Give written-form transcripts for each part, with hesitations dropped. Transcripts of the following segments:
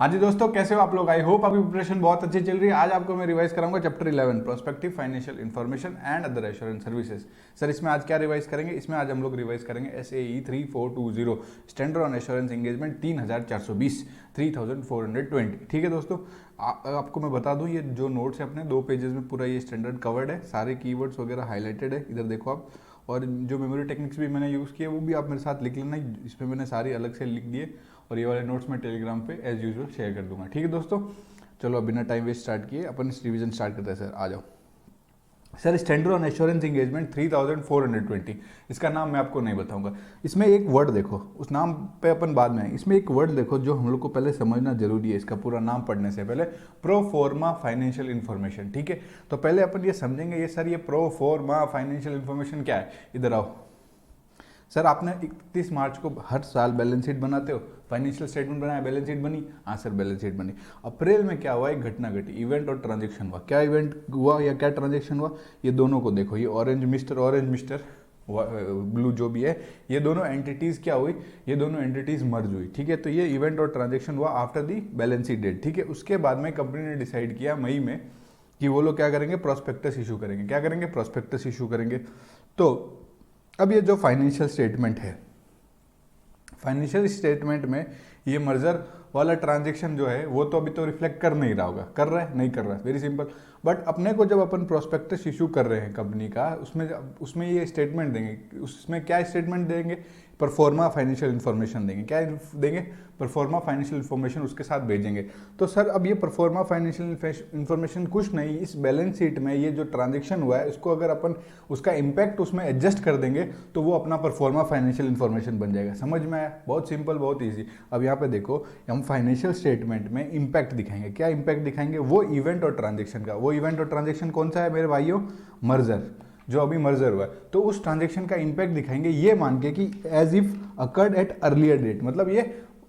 हाँ जी दोस्तों, कैसे हो आप लोग। आई होप आपकी प्रिपरेशन बहुत अच्छी चल रही है। आज आपको मैं रिवाइज कराऊंगा chapter 11 prospective financial information and other assurance services. Sir इसमें आज क्या रिवाइज करेंगे? इसमें आज हम लोग रिवाइज करेंगे SAE 3420 standard on assurance engagement 3420 3420। ठीक है दोस्तों, आपको मैं बता दूं, ये जो नोट्स है अपने 2 पेजेस में पूरा ये स्टैंडर्ड कवर्ड है, सारे कीवर्ड्स वगैरह हाईलाइटेड है, इधर देखो आप। और जो मेमोरी टेक्निक्स भी मैंने यूज़ किए वो भी आप मेरे साथ लिख लेना, इस पर मैंने सारी अलग से लिख दिए और ये वाले नोट्स मैं टेलीग्राम पे एज यूजुअल शेयर कर दूंगा। ठीक है दोस्तों, चलो अब बिना टाइम वेस्ट स्टार्ट किए अपन रिवीजन स्टार्ट करते हैं। सर आ जाओ। Sir standard on assurance engagement 3420, इसका नाम मैं आपको नहीं बताऊंगा। इसमें एक वर्ड देखो, उस नाम पे अपन बाद में आए। इसमें एक वर्ड देखो जो हम लोग को पहले समझना जरूरी है, इसका पूरा नाम पढ़ने से पहले। Pro forma financial information. ठीक है, तो पहले अपन ये समझेंगे, ये सर ये प्रो फॉर्मा फाइनेंशियल इन्फॉर्मेशन क्या है। इधर आओ सर, आपने 31 मार्च को हर साल बैलेंस शीट बनाते हो, फाइनेंशियल स्टेटमेंट बनाया, बैलेंस शीट बनी। हाँ सर बैलेंस शीट बनी। अप्रैल में क्या हुआ, एक घटना घटी, इवेंट और ट्रांजेक्शन हुआ। क्या इवेंट हुआ या क्या ट्रांजेक्शन हुआ, ये दोनों को देखो। ये ऑरेंज मिस्टर ब्लू जो भी है, ये दोनों एंटिटीज क्या हुई, ये दोनों एंटिटीज मर्ज हुई। ठीक है, तो ये इवेंट और ट्रांजेक्शन हुआ after the balance sheet date. ठीक है, उसके बाद में कंपनी ने डिसाइड किया मई में कि वो लोग क्या करेंगे, प्रोस्पेक्टस इशू करेंगे। क्या करेंगे, प्रोस्पेक्टस इशू करेंगे। तो अब ये जो फाइनेंशियल स्टेटमेंट है, फाइनेंशियल स्टेटमेंट में ये मर्जर वाला ट्रांजेक्शन जो है वो तो अभी तो रिफ्लेक्ट कर नहीं रहा होगा। कर रहा है, नहीं कर रहा है, वेरी सिंपल। बट अपने को जब अपन प्रोस्पेक्टस इशू कर रहे हैं कंपनी का, उसमें ये स्टेटमेंट देंगे। उसमें क्या स्टेटमेंट देंगे, परफॉर्मा फाइनेंशियल इन्फॉर्मेशन देंगे। क्या देंगे, परफॉर्मा फाइनेंशियल इन्फॉर्मेशन उसके साथ भेजेंगे। तो सर अब ये परफॉर्मा फाइनेंशियल इन्फॉर्मेशन कुछ नहीं, इस बैलेंस शीट में ये जो ट्रांजेक्शन हुआ है उसको अगर अपन उसका इम्पैक्ट उसमें एडजस्ट कर देंगे तो वो अपना परफॉर्मा फाइनेंशियल इन्फॉर्मेशन बन जाएगा। समझ में आया? बहुत सिंपल, बहुत ईजी। अब यहाँ पे देखो, हम फाइनेंशियल स्टेटमेंट में इम्पैक्ट दिखाएंगे। क्या इम्पैक्ट दिखाएंगे, वो इवेंट और ट्रांजेक्शन का। वो इवेंट और ट्रांजेक्शन कौन सा है मेरे भाइयों, मर्जर, जो अभी मर्जर हुआ है। तो उस ट्रांजेक्शन का इंपैक्ट दिखाएंगे ये मान के कि as if occurred at earlier date, मतलब ये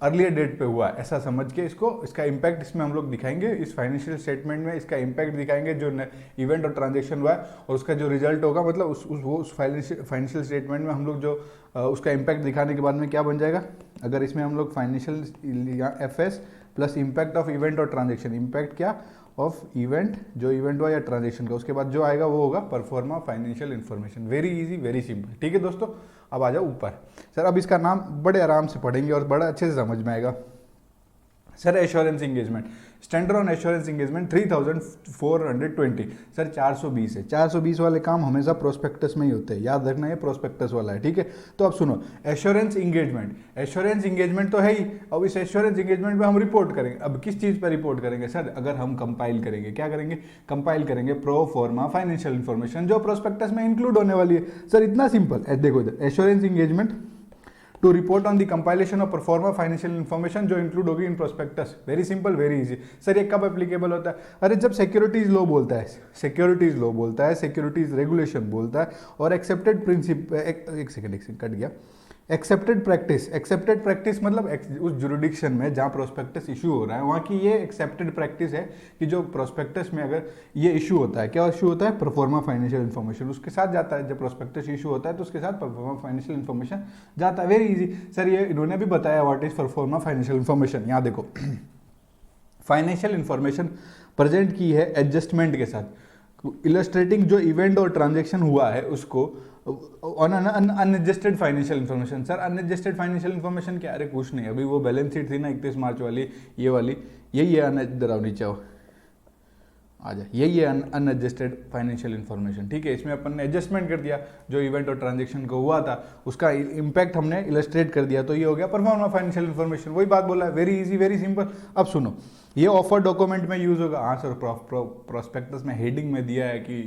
अर्लियर डेट पे हुआ ऐसा समझ के इसको, इसका इंपैक्ट इसमें हम लोग दिखाएंगे। इस फाइनेंशियल स्टेटमेंट में इसका इंपैक्ट दिखाएंगे जो इवेंट और ट्रांजेक्शन हुआ है, और उसका जो रिजल्ट होगा, मतलब उस फाइनेंशियल स्टेटमेंट में हम लोग जो उसका इंपैक्ट दिखाने के बाद में क्या बन जाएगा। अगर इसमें हम लोग financial FS plus impact of event और ट्रांजेक्शन, इम्पैक्ट क्या ऑफ इवेंट, जो इवेंट हुआ या ट्रांजेक्शन का, उसके बाद जो आएगा वो होगा pro forma financial information. Very easy, very simple. ठीक है दोस्तों, अब आ जाओ ऊपर। सर अब इसका नाम बड़े आराम से पढ़ेंगे और बड़ा अच्छे से समझ में आएगा। Sir assurance engagement, standard on assurance engagement 3420। Sir 420 है। 420 वाले काम हमेशा प्रोस्पेक्टस में ही होते हैं, याद रखना ये प्रोस्पेक्टस वाला है। ठीक है, तो अब सुनो, एश्योरेंस एंगेजमेंट, एश्योरेंस एंगेजमेंट तो है ही। अब इस एश्योरेंस एंगेजमेंट में हम रिपोर्ट करेंगे। अब किस चीज़ पर रिपोर्ट करेंगे सर, अगर हम कंपाइल करेंगे, क्या करेंगे, कंपाइल करेंगे प्रो फॉर्मा फाइनेंशियल इन्फॉर्मेशन जो प्रोस्पेक्टस में इंक्लूड होने वाली है। सर इतना सिंपल। देखो इधर, assurance engagement to report on the compilation of pro forma financial information जो इंक्लूड होगी in prospectus. Very simple, very easy. Sir ये कब एप्लीकेबल होता है, अरे जब सिक्योरिटीज लॉ बोलता है, सिक्योरिटीज लॉ बोलता है, सिक्योरिटीज रेगुलेशन बोलता है, और एक्सेप्टेड प्रिंसिप, एक सेकंड कट गया, एक्सेप्टेड प्रैक्टिस मतलब उस जुरिडिक्शन में जहाँ प्रोस्पेक्टस इशू हो रहा है वहाँ की ये एक्सेप्टेड प्रैक्टिस है कि जो प्रोस्पेक्टस में अगर ये इशू होता है, क्या इशू होता है, परफॉर्मा फाइनेंशियल इन्फॉर्मेशन उसके साथ जाता है। जब प्रोस्पेक्टस इशू होता है तो उसके साथ परफॉर्मा फाइनेंशियल इन्फॉर्मेशन जाता है। Very easy. सर ये इन्होंने भी बताया what is pro forma financial information. यहाँ देखो, फाइनेंशियल इन्फॉर्मेशन प्रेजेंट की है एडजस्टमेंट के साथ, इलस्ट्रेटिंग जो इवेंट और ट्रांजेक्शन हुआ है उसको on unadjusted financial information. Sir unadjusted financial information क्या, अरे कुछ नहीं, अभी वो बैलेंस शीट थी ना 31 मार्च वाली, ये वाली, यही है, इधर आओ नीचे आओ, आ जाए, यही है अनएडजस्टेड फाइनेंशियल इन्फॉर्मेशन। ठीक है, इसमें अपन ने एडजस्टमेंट कर दिया, जो इवेंट और ट्रांजेक्शन को हुआ था उसका इंपैक्ट हमने इलस्ट्रेट कर दिया, तो ये हो गया परफॉर्मा फाइनेंशियल इन्फॉर्मेशन। वही बात बोला है, वेरी इजी, वेरी सिंपल। अब सुनो, ये ऑफर डॉक्यूमेंट में यूज होगा। हाँ सर, प्रोस्पेक्टस में हेडिंग में दिया है कि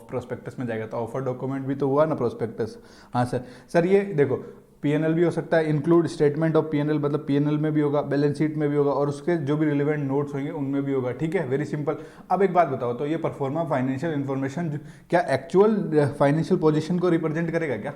प्रोस्पेक्टस में जाएगा, तो ऑफर डॉक्यूमेंट भी तो हुआ ना प्रोस्पेक्टस। हाँ सर ये देखो, पीएनएल भी हो सकता है, इंक्लूड स्टेटमेंट ऑफ पीएनएल, मतलब पीएनएल में भी होगा, बैलेंस शीट में भी होगा, और उसके जो भी रिलेवेंट नोट्स होंगे उनमें भी होगा। ठीक है, वेरी सिंपल। अब एक बात बताओ, तो ये परफॉर्मा फाइनेंशियल इन्फॉर्मेशन क्या एक्चुअल फाइनेंशियल पोजीशन को रिप्रेजेंट करेगा क्या,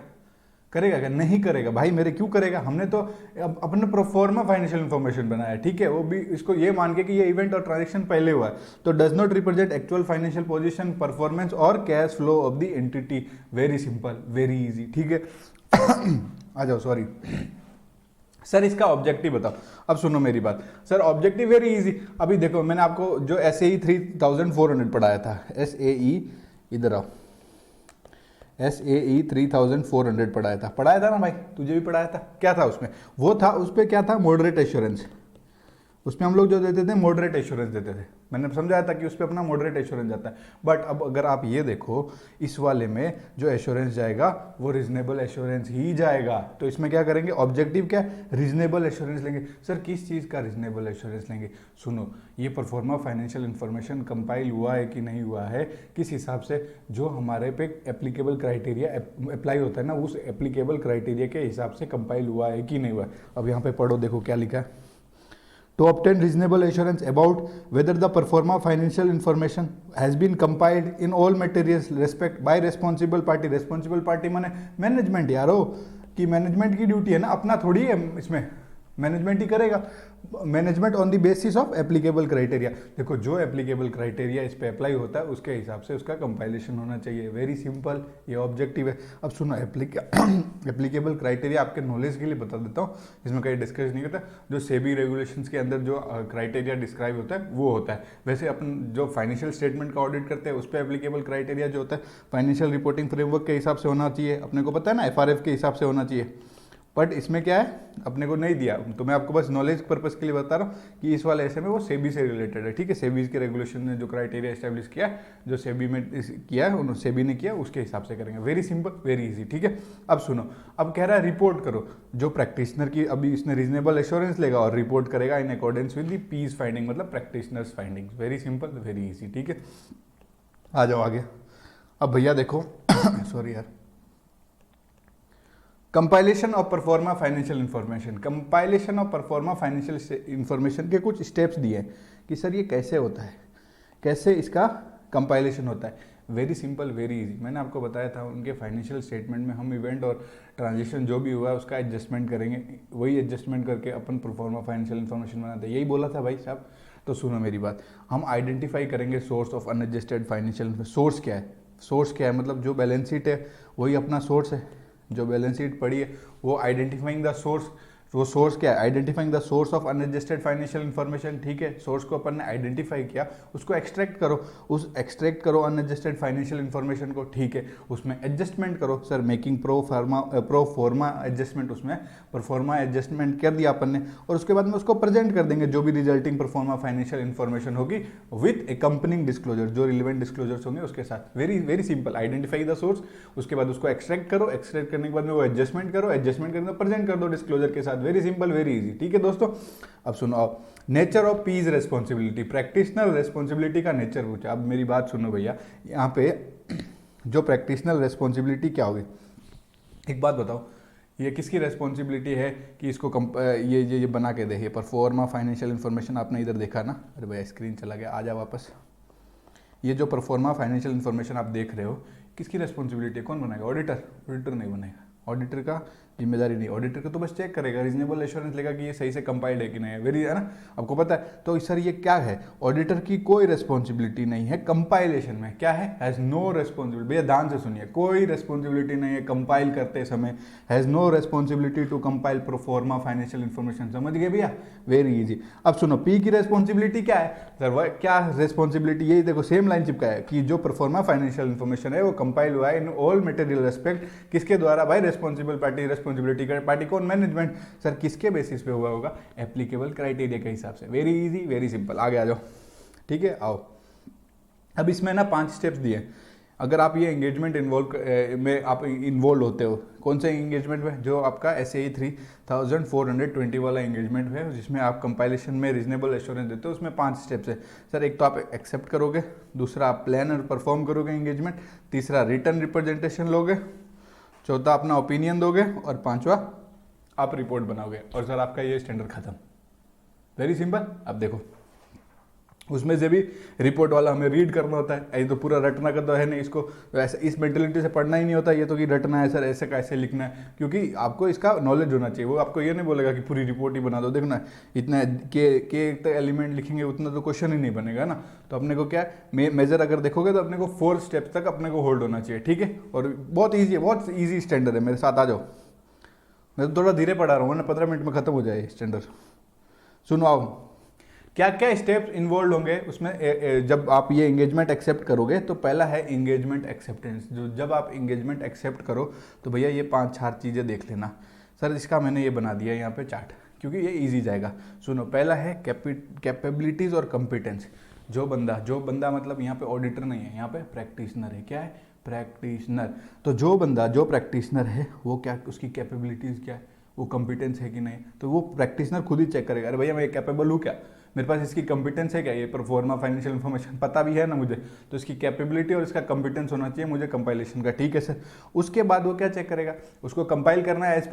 करेगा क्या, नहीं करेगा भाई मेरे, क्यों करेगा, हमने तो अपने प्रोफॉर्मा फाइनेंशियल इन्फॉर्मेशन बनाया। ठीक है, वो भी इसको ये मान के कि ये इवेंट और ट्रांजेक्शन पहले हुआ है, तो does not represent actual financial position, performance और cash flow of the entity. Very simple, very easy. ठीक है, आ जाओ, सॉरी सर इसका ऑब्जेक्टिव बताओ। अब सुनो मेरी बात सर, ऑब्जेक्टिव वेरी इजी। अभी देखो मैंने आपको जो SAE 3400 पढ़ाया था, SAE इधर आओ, SAE 3400 पढ़ाया था ना भाई, तुझे भी पढ़ाया था। क्या था उसमें? वो था उस पर क्या था, मॉडरेट एश्योरेंस। उसमें हम लोग जो देते थे मॉडरेट एश्योरेंस देते थे, मैंने समझाया था कि उस पर अपना मॉडरेट एश्योरेंस जाता है। बट अब अगर आप ये देखो इस वाले में जो एश्योरेंस जाएगा वो रीजनेबल एश्योरेंस ही जाएगा। तो इसमें क्या करेंगे, ऑब्जेक्टिव क्या है, रीजनेबल एश्योरेंस लेंगे। सर किस चीज़ का रीजनेबल एश्योरेंस लेंगे? सुनो, ये परफॉर्मा फाइनेंशियल इन्फॉर्मेशन कंपाइल हुआ है कि नहीं हुआ है, किस हिसाब से जो हमारे पे एप्लीकेबल क्राइटेरिया अप्लाई होता है ना, उस एप्लीकेबल क्राइटेरिया के हिसाब से कंपाइल हुआ है कि नहीं हुआ है। अब यहाँ पे पढ़ो, देखो क्या लिखा है। To obtain reasonable assurance about whether the performa financial information has been compiled in all material respect by responsible party। responsible party माने मैनेजमेंट यारो, कि मैनेजमेंट की ड्यूटी है ना, अपना थोड़ी है इसमें, मैनेजमेंट ही करेगा। Management on the basis of applicable criteria. देखो जो एप्लीकेबल क्राइटेरिया इस पे अप्लाई होता है उसके हिसाब से उसका कंपाइलेशन होना चाहिए। वेरी सिंपल, ये ऑब्जेक्टिव है। अब सुनो, एप्लीकेबल क्राइटेरिया आपके नॉलेज के लिए बता देता हूँ, इसमें कहीं डिस्कस नहीं करता। जो सेबी रेगुलेशंस के अंदर जो क्राइटेरिया डिस्क्राइब होता है वो होता है। वैसे अपन जो फाइनेंशियल स्टेटमेंट का ऑडिट करते हैं उस पर एप्लीकेबल क्राइटेरिया जो होता है फाइनेंशियल रिपोर्टिंग फ्रेमवर्क के हिसाब से होना चाहिए, अपने को पता है ना, FRF के हिसाब से होना चाहिए। बट इसमें क्या है, अपने को नहीं दिया, तो मैं आपको बस नॉलेज पर्पस के लिए बता रहा हूँ कि इस वाले ऐसे में वो सेबी से रिलेटेड है। ठीक है, सेबी के रेगुलेशन ने जो क्राइटेरिया एस्टेब्लिश किया, जो सेबी में किया है, उन्होंने सेबी ने किया, उसके हिसाब से करेंगे। Very simple, very easy. ठीक है, अब सुनो, अब कह रहा है रिपोर्ट करो। जो प्रैक्टिशनर की, अभी इसने रीजनेबल एश्योरेंस लेगा और रिपोर्ट करेगा in accordance with the piece finding, मतलब practitioners finding. Very simple, very easy. ठीक है, आ जाओ आगे। अब भैया देखो सॉरी यार, compilation of pro forma financial information. Compilation of pro forma financial information के कुछ स्टेप्स दिए हैं कि सर ये कैसे होता है, कैसे इसका कंपाइलेशन होता है। Very simple, very easy. मैंने आपको बताया था उनके फाइनेंशियल स्टेटमेंट में हम इवेंट और ट्रांजेक्शन जो भी हुआ है उसका एडजस्टमेंट करेंगे, वही एडजस्टमेंट करके अपन परफॉर्मा फाइनेंशियल इन्फॉर्मेशन बनाते हैं। यही बोला था भाई साहब। तो सुनो मेरी बात, हम आइडेंटिफाई करेंगे source of unadjusted financial. Source क्या है? सोर्स क्या है मतलब जो बैलेंस शीट है वही अपना सोर्स है। जो बैलेंस शीट पड़ी है वो आइडेंटिफाइंग द सोर्स, वो सोर्स क्या है, identifying the source of unadjusted financial information. ठीक है, सोर्स को अपन ने आइडेंटिफाई किया, उसको एक्सट्रैक्ट करो, उस एक्सट्रैक्ट करो अनएडजस्टेड फाइनेंशियल इन्फॉर्मेशन को। ठीक है, उसमें एडजस्टमेंट करो सर, मेकिंग प्रो फॉर्मा एडजस्टमेंट, उसमें परफॉर्मा एडजस्टमेंट कर दिया अपन ने, और उसके बाद में उसको प्रेजेंट कर देंगे जो भी रिजल्टिंग परफॉर्मा फाइनेंशियल इन्फॉर्मेशन होगी विथ एकम्पनिंग डिस्क्लोजर, जो रिलेवेंट डिस्क्लोजर्स होंगे उसके साथ। Very very simple, identify the source, उसके बाद उसको एक्सट्रैक्ट करो, एक्सट्रैक्ट करने के बाद में वो एडजस्टमेंट करो, एडजस्टमेंट करके प्रेजेंट कर दो डिस्क्लोजर के साथ। Very simple, very easy. ठीक है दोस्तों, अब सुनो, nature of piece responsibility, practitioner responsibility का नेचर पूछा। अब मेरी बात सुनो भैया, यहाँ पे जो प्रैक्टिशनल रेस्पॉन्सिबिलिटी क्या होगी, एक बात बताओ, ये किसकी रेस्पॉन्सिबिलिटी है कि इसको ये बना के दे। ये परफॉर्मा फाइनेंशियल इन्फॉर्मेशन आपने इधर देखा ना, अरे भैया स्क्रीन चला गया, आ जा वापस। ये जो परफॉर्मा फाइनेंशियल इन्फॉर्मेशन आप देख रहे हो, किसकी रेस्पॉन्सिबिलिटी है? कौन बनाएगा? ऑडिटर। ऑडिटर नहीं बनेगा, ऑडिटर का जिम्मेदारी नहीं। ऑडिटर का तो बस चेक करेगा, रीजनेबल एश्योरेंस लेगा कि ये सही से कंपाइल्ड है कि नहीं है। वेरी है ना, आपको पता है। तो सर ये क्या है, ऑडिटर की कोई रेस्पॉन्सिबिलिटी नहीं है कंपाइलेशन में। क्या है? Has no responsibility. भैया ध्यान से सुनिए, कोई रेस्पॉन्सिबिलिटी नहीं है कंपाइल करते समय। Has no responsibility to compile pro forma financial information. समझ गए भैया? Very easy. अब सुनो, पी की रेस्पॉन्सिबिलिटी क्या है सर? वह क्या रेस्पॉन्सिबिलिटी, यही देखो सेम लाइन चिपका है कि जो प्रोफॉर्मा फाइनेंशियल इन्फॉर्मेशन है वो कंपाइल हुआ है इन ऑल मटेरियल रेस्पेक्ट। किसके द्वारा भाई? Responsible party. रेस्पॉन्सिबिलिटी पार्टी कौन? मैनेजमेंट। सर किसके बेसिस पे हुआ होगा? एप्लीकेबल क्राइटेरिया के हिसाब से। Very easy, very simple. आगे आ जाओ। ठीक है, आओ। अब इसमें ना 5 स्टेप्स दिए। अगर आप ये एंगेजमेंट में आप इन्वॉल्व होते हो, कौन से एंगेजमेंट में? जो आपका SAE 3420 वाला एंगेजमेंट है, जिसमें आप कंपाइलेशन में रीजनेबल एश्योरेंस देते हो, उसमें 5 स्टेप्स है सर। एक तो आप एक्सेप्ट करोगे, दूसरा आप प्लान और परफॉर्म करोगे एंगेजमेंट, तीसरा रिटर्न रिप्रेजेंटेशन लोगे, चौथा अपना ओपिनियन दोगे, और 5वां आप रिपोर्ट बनाओगे, और सर आपका ये स्टैंडर्ड खत्म। Very simple. अब देखो, उसमें से भी रिपोर्ट वाला हमें रीड करना होता है। ये तो पूरा रटना का तो है नहीं, इसको ऐसे इस मेंटेलिटी से पढ़ना ही नहीं होता। ये तो कि रटना है सर, ऐसे कैसे लिखना है, क्योंकि आपको इसका नॉलेज होना चाहिए। वो आपको ये नहीं बोलेगा कि पूरी रिपोर्ट ही बना दो। देखना, इतना के तक एलिमेंट लिखेंगे उतना तो क्वेश्चन ही नहीं बनेगा ना। तो अपने को क्या है, मेजर अगर देखोगे तो अपने को 4 स्टेप्स तक अपने को होल्ड होना चाहिए। ठीक है, और बहुत ईजी है, बहुत ईजी स्टैंडर्ड है। मेरे साथ आ जाओ, मैं तो थोड़ा धीरे पढ़ा रहा हूँ ना, 15 मिनट में खत्म हो जाए स्टैंडर्ड। सुनो आओ, क्या क्या स्टेप्स इन्वॉल्व होंगे उसमें जब आप ये एंगेजमेंट एक्सेप्ट करोगे। तो पहला है एंगेजमेंट एक्सेप्टेंस। जो जब आप एंगेजमेंट एक्सेप्ट करो तो भैया ये 5-4 चीज़ें देख लेना। सर इसका मैंने ये बना दिया यहाँ पे चार्ट, क्योंकि ये इजी जाएगा। सुनो, पहला है कैपेबिलिटीज़ और कॉम्पिटेंस। जो बंदा मतलब यहाँ पे ऑडिटर नहीं है, यहाँ पे प्रैक्टिशनर है। क्या है? प्रैक्टिशनर। तो जो प्रैक्टिशनर है वो क्या, उसकी कैपेबिलिटीज़ क्या है, वो कॉम्पिटेंस है कि नहीं। तो वो प्रैक्टिशनर खुद ही चेक करेगा, अरे भैया मैं कैपेबल हूँ क्या, मेरे पास इसकी कॉम्पिटेंस है क्या, ये परफॉर्मा फाइनेंशियल इन्फॉर्मेशन पता भी है ना मुझे, तो इसकी कैपेबिलिटी और इसका कॉम्पिटेंस होना चाहिए मुझे कंपाइलेशन का। ठीक है सर। उसके बाद वो क्या चेक करेगा, उसको कंपाइल करना है एज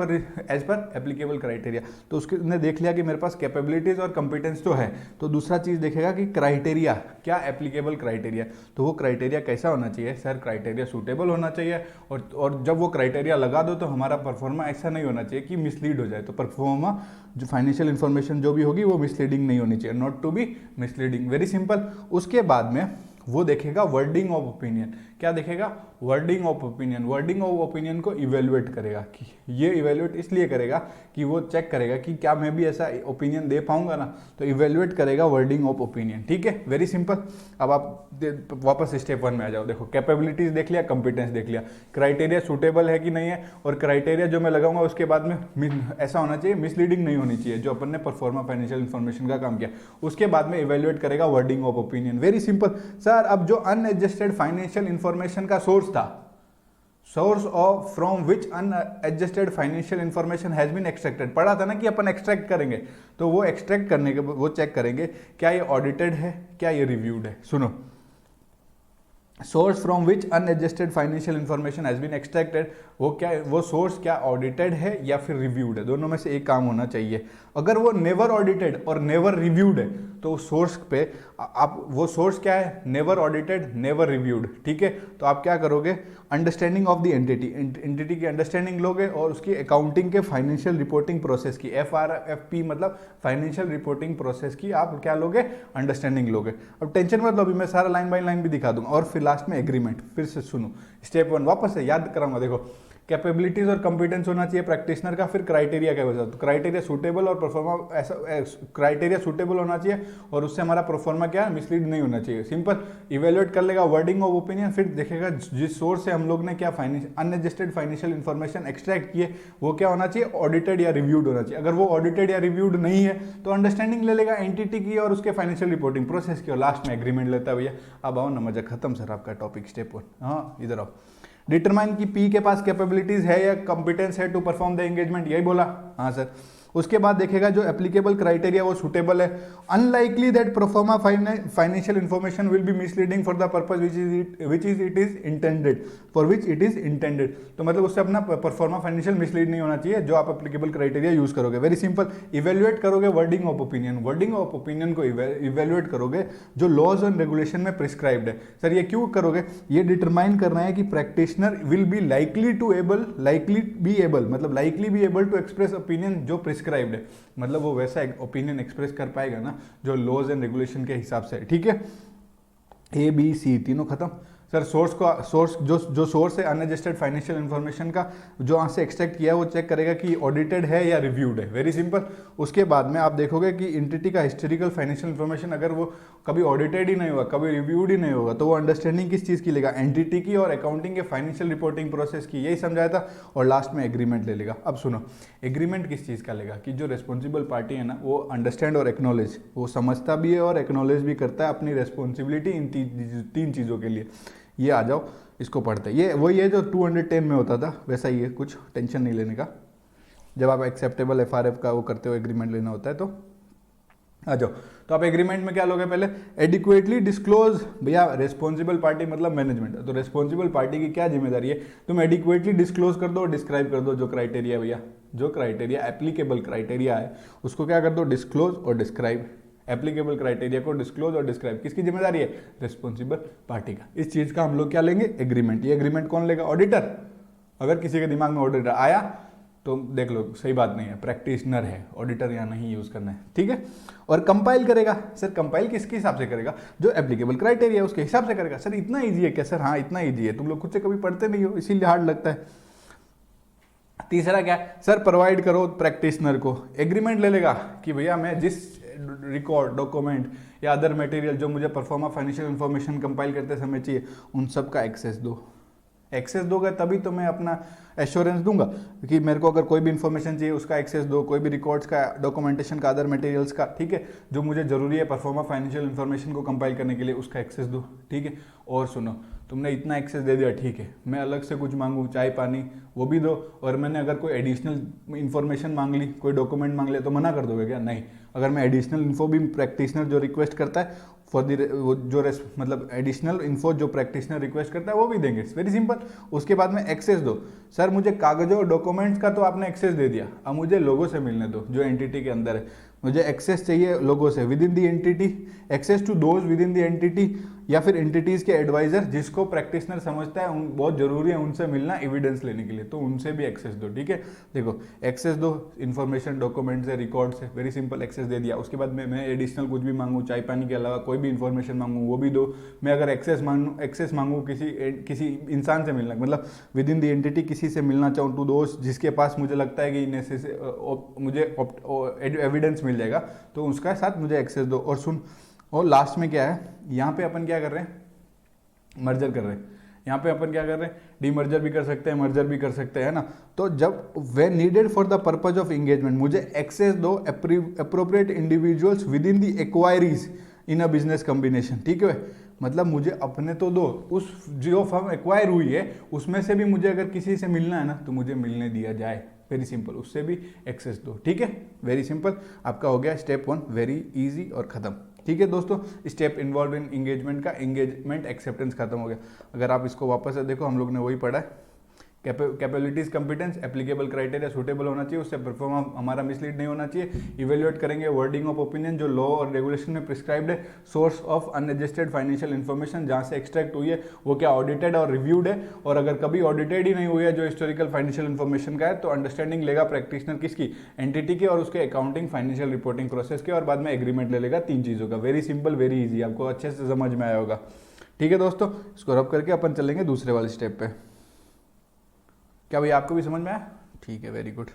पर एप्लीकेबल क्राइटेरिया। तो उसने देख लिया कि मेरे पास कैपेबिलिटीज और कॉम्पिटेंस तो है, तो दूसरा चीज़ देखेगा कि क्राइटेरिया क्या, एप्लीकेबल क्राइटेरिया। तो वो क्राइटेरिया कैसा होना चाहिए सर, क्राइटेरिया सूटेबल होना चाहिए। और जब वो क्राइटेरिया लगा दो तो हमारा परफॉर्मा ऐसा नहीं होना चाहिए कि मिसलीड हो जाए। तो परफॉर्मा जो फाइनेंशियल इन्फॉर्मेशन जो भी होगी वो मिसलीडिंग नहीं होनी चाहिए, not to be misleading. Very simple. उसके बाद में वो देखेगा वर्डिंग ऑफ ओपिनियन। क्या देखेगा? Wording of opinion. Wording of opinion को इवेल्युएट करेगा। कि ये इवेल्युएट इसलिए करेगा कि वो चेक करेगा कि क्या मैं भी ऐसा ओपिनियन दे पाऊंगा ना, तो इवेल्युएट करेगा वर्डिंग ऑफ ओपिनियन। ठीक है, वेरी सिंपल। अब आप वापस स्टेप 1 में आ जाओ। देखो, कैपेबिलिटीज देख लिया, कॉम्पिटेंस देख लिया, क्राइटेरिया सूटेबल है कि नहीं है, और क्राइटेरिया जो मैं लगाऊंगा उसके बाद में ऐसा होना चाहिए, मिसलीडिंग नहीं होनी चाहिए, जो अपन ने परफॉर्मा फाइनेंशियल इन्फॉर्मेशन का काम किया। उसके बाद में इवेल्युएट करेगा wording of opinion. Very simple sir. अब जो अनएडजस्टेड फाइनेंशियल इन्फॉर्मेशन का सोर्स था, source of from which unadjusted financial information has been extracted, पढ़ा था ना कि अपन एक्सट्रैक्ट करेंगे। तो वो एक्सट्रैक्ट करने के वो चेक करेंगे क्या ये ऑडिटेड है, क्या ये रिव्यूड है। सुनो, source from which unadjusted financial information has been extracted, वो सोर्स क्या ऑडिटेड है या फिर रिव्यूड है, दोनों में से एक काम होना चाहिए। अगर वो नेवर ऑडिटेड और नेवर रिव्यूड है तो उस सोर्स पे आप, वो सोर्स क्या है, नेवर ऑडिटेड नेवर रिव्यूड। ठीक है, तो आप क्या करोगे, अंडरस्टैंडिंग ऑफ द एंटिटी की अंडरस्टैंडिंग लोगे, और उसकी अकाउंटिंग के फाइनेंशियल रिपोर्टिंग प्रोसेस की, FRFP मतलब फाइनेंशियल रिपोर्टिंग प्रोसेस की आप क्या लोगे, अंडरस्टैंडिंग लोगे। अब टेंशन मत लो, अभी मैं सारा लाइन बाय लाइन भी दिखा दूंगा। और फिर लास्ट में एग्रीमेंट। फिर से सुनो, स्टेप 1 वापस से याद कराऊंगा। देखो, कैपेबिलिटीज और कॉम्पिटेंस होना चाहिए प्रैक्टिशनर का। फिर क्राइटेरिया क्या होता है, तो क्राइटेरिया सूटेबल और परफॉर्मा, ऐसा क्राइटेरिया सूटेबल होना चाहिए और उससे हमारा परफॉर्मा क्या है, मिसलीड नहीं होना चाहिए। सिंपल। इवेल्युएट कर लेगा वर्डिंग ऑफ ओपिनियन, फिर देखेगा जिस सोर्स से हम लोग ने क्या अनएडजस्टेड फाइनेंशियल इन्फॉर्मेशन एक्सट्रैक्ट किए वो क्या होना चाहिए, ऑडिटेड या रिव्यूड होना चाहिए। अगर वो ऑडिटेड या रिव्यूड नहीं है तो अंडरस्टैंडिंग ले लेगा एंटिटी की और उसके फाइनेंशियल रिपोर्टिंग प्रोसेस की, और लास्ट में एग्रीमेंट लेता है। भैया अब आओ ना, मजा खत्म सर आपका टॉपिक स्टेप 1। हाँ इधर आओ। डिटरमाइन की पी के पास कैपेबिलिटीज है या कॉम्पिटेंस है टू परफॉर्म द एंगेजमेंट, यही बोला। हाँ सर। उसके बाद देखेगा जो एप्लीकेबल क्राइटेरिया वो सुटेबल है। Unlikely that proforma financial information will be misleading for the purpose which it is intended. तो मतलब उससे अपना परफॉर्मा फाइनेंशियल मिसलीड नहीं होना चाहिए जो आप एप्लीकेबल क्राइटेरिया यूज करोगे। Very simple. इवेल्युएट करोगे wording of opinion. Wording of opinion को इवेल्युएट करोगे जो लॉज एंड रेगुलेशन में प्रिस्क्राइब्ड है। सर ये क्यों करोगे, ये डिटरमाइन करना है कि practitioner will be likely be able to express opinion जो प्रिस्क्राइब्ड है, मतलब वो वैसा ओपिनियन एक्सप्रेस कर पाएगा ना जो लॉज एंड रेगुलेशन के हिसाब से। ठीक है, ABC तीनों खत्म। सर सोर्स जो सोर्स है अनएडजस्टेड फाइनेंशियल इन्फॉर्मेशन का, जो वहाँ से एक्सट्रैक्ट किया है वो चेक करेगा कि ऑडिटेड है या रिव्यूड है। Very simple. उसके बाद में आप देखोगे कि एंटिटी का हिस्टोरिकल फाइनेंशियल इन्फॉर्मेशन अगर वो कभी ऑडिटेड ही नहीं होगा, कभी रिव्यूड ही नहीं होगा, तो वो अंडरस्टैंडिंग किस चीज़ की लेगा, एंटिटी की और अकाउंटिंग के फाइनेंशियल रिपोर्टिंग प्रोसेस की, यही समझाया था। और लास्ट में एग्रीमेंट ले लेगा। अब सुनो, एग्रीमेंट किस चीज़ का लेगा कि जो रिस्पॉन्सिबल पार्टी है ना वो अंडरस्टैंड और एक्नॉलेज, वो समझता भी है और एक्नॉलेज भी करता है अपनी रिस्पॉन्सिबिलिटी इन 3 चीज़ों के लिए। ये आ जाओ, इसको पढ़ते हैं। ये वही है जो 210 में होता था, वैसा ही है, कुछ टेंशन नहीं लेने का। जब आप एक्सेप्टेबल FRF का वो करते हो, एग्रीमेंट लेना होता है, तो आ जाओ। तो आप एग्रीमेंट में क्या लोगे, पहले एडिक्वेटली डिस्क्लोज। भैया रिस्पॉन्सिबल पार्टी मतलब मैनेजमेंट है, तो रिस्पॉन्सिबल पार्टी की क्या जिम्मेदारी है, तुम एडिक्वेटली डिस्क्लोज कर दो, डिस्क्राइब कर दो जो क्राइटेरिया, भैया जो क्राइटेरिया एप्लीकेबल क्राइटेरिया है उसको क्या कर दो, डिस्क्लोज और डिस्क्राइब। एप्लीकेबल क्राइटेरिया को डिस्क्लोज और डिस्क्राइब किसकी जिम्मेदारी है, रिस्पॉन्सिबल पार्टी का। इस चीज का हम लोग क्या लेंगे, एग्रीमेंट। ये एग्रीमेंट कौन लेगा, ऑडिटर। अगर किसी के दिमाग में ऑडिटर आया तो देख लो सही बात नहीं है, प्रैक्टिशनर है, ऑडिटर यहाँ नहीं यूज करना है। ठीक है। और कंपाइल करेगा। सर कंपाइल किसके हिसाब से करेगा, जो एप्लीकेबल क्राइटेरिया है उसके हिसाब से करेगा। सर इतना ईजी है क्या, सर हाँ इतना ईजी है, तुम लोग खुद से कभी पढ़ते नहीं हो इसीलिए हार्ड लगता है। तीसरा क्या है सर, प्रोवाइड करो प्रैक्टिशनर को, एग्रीमेंट ले लेगा कि भैया मैं जिस रिकॉर्ड, डॉक्यूमेंट या अदर मटेरियल जो मुझे परफॉर्मा फाइनेंशियल इन्फॉर्मेशन कंपाइल करते समय चाहिए उन सब का एक्सेस दो। एक्सेस दोगे तभी तो मैं अपना एश्योरेंस दूंगा कि मेरे को अगर कोई भी इन्फॉर्मेशन चाहिए उसका एक्सेस दो, कोई भी रिकॉर्ड्स का, डॉक्यूमेंटेशन का, अदर मटेरियल्स का, ठीक है, जो मुझे जरूरी है परफॉर्मा फाइनेंशियल इन्फॉर्मेशन को कंपाइल करने के लिए उसका एक्सेस दो, ठीक है। और सुनो, तुमने इतना एक्सेस दे दिया, ठीक है, मैं अलग से कुछ मांगूँ चाय पानी वो भी दो, और मैंने अगर कोई एडिशनल इन्फॉर्मेशन मांग ली, कोई डॉक्यूमेंट मांग लिया तो मना कर दोगे क्या? नहीं। अगर मैं एडिशनल इन्फो भी प्रैक्टिशनर जो रिक्वेस्ट करता है फॉर दी जो मतलब एडिशनल इन्फो जो प्रैक्टिशनर रिक्वेस्ट करता है वो भी देंगे, इट्स वेरी सिंपल। उसके बाद में एक्सेस दो। सर मुझे कागजों और डॉक्यूमेंट्स का तो आपने एक्सेस दे दिया, अब मुझे लोगों से मिलने दो जो एंटिटी के अंदर है, मुझे एक्सेस चाहिए लोगों से within the entity, access to those within the entity, या फिर एंटिटीज के एडवाइजर जिसको प्रैक्टिशनर समझता है उन बहुत जरूरी है उनसे मिलना एविडेंस लेने के लिए, तो उनसे भी एक्सेस दो, ठीक है। देखो एक्सेस दो, इन्फॉर्मेशन, डॉक्यूमेंट से, रिकॉर्ड से, वेरी सिंपल, एक्सेस दे दिया। उसके बाद में मैं एडिशनल कुछ भी मांगूँ, चाय पानी के अलावा कोई भी इन्फॉर्मेशन मांगूँ वो भी दो। मैं अगर एक्सेस मांगूँ किसी इंसान से मिलना, मतलब विद इन दी एंटिटी किसी से मिलना चाहूँ, टू दोस्त जिसके पास मुझे लगता है कि मुझे एविडेंस मिल जाएगा, तो उसका साथ मुझे एक्सेस दो। और सुन, और लास्ट में क्या है, यहाँ पे अपन क्या कर रहे हैं, मर्जर कर रहे हैं। यहाँ पे अपन क्या कर रहे हैं, डीमर्जर भी कर सकते हैं, मर्जर भी कर सकते हैं ना। तो जब we needed for the purpose of engagement, मुझे एक्सेस दो appropriate individuals within the enquiries in a business combination, ठीक है। मतलब मुझे अपने तो दो, उस जो फर्म एक्वायर हुई है उसमें से भी मुझे अगर किसी से मिलना है ना तो मुझे मिलने दिया जाए, वेरी सिंपल, उससे भी एक्सेस दो, ठीक है। वेरी सिंपल, आपका हो गया स्टेप 1, वेरी इजी और खत्म, ठीक है दोस्तों। स्टेप इन्वॉल्व इन एंगेजमेंट का, एंगेजमेंट एक्सेप्टेंस खत्म हो गया। अगर आप इसको वापस से देखो, हम लोग ने वही पढ़ा है, capabilities, competence, applicable criteria suitable होना चाहिए, उससे परफॉर्म हमारा मिसलीड नहीं होना चाहिए। इवेल्युएट करेंगे वर्डिंग ऑफ ओपिनियन जो लॉ और रेगुलेशन में प्रिस्क्राइब्ड है। Source of unadjusted financial information जहां से एक्सट्रैक्ट हुई है वो क्या ऑडिटेड और रिव्यूड है, और अगर कभी ऑडिटेड ही नहीं हुई है जो हिस्टोरिकल फाइनेंशियल इन्फॉर्मेशन का है तो अंडरस्टैंडिंग लेगा प्रैक्टिशनर किसकी, एंटिटी की और उसके अकाउंटिंग फाइनेंशियल रिपोर्टिंग प्रोसेस के, और बाद में एग्रीमेंट ले लेगा 3 चीज़ों का। वेरी सिंपल, वेरी ईजी, आपको अच्छे से समझ में आया होगा, ठीक है दोस्तों। इसको रब करके अपन चलेंगे दूसरे वाले स्टेप पे। क्या भैया आपको भी समझ में आया? ठीक है, very good.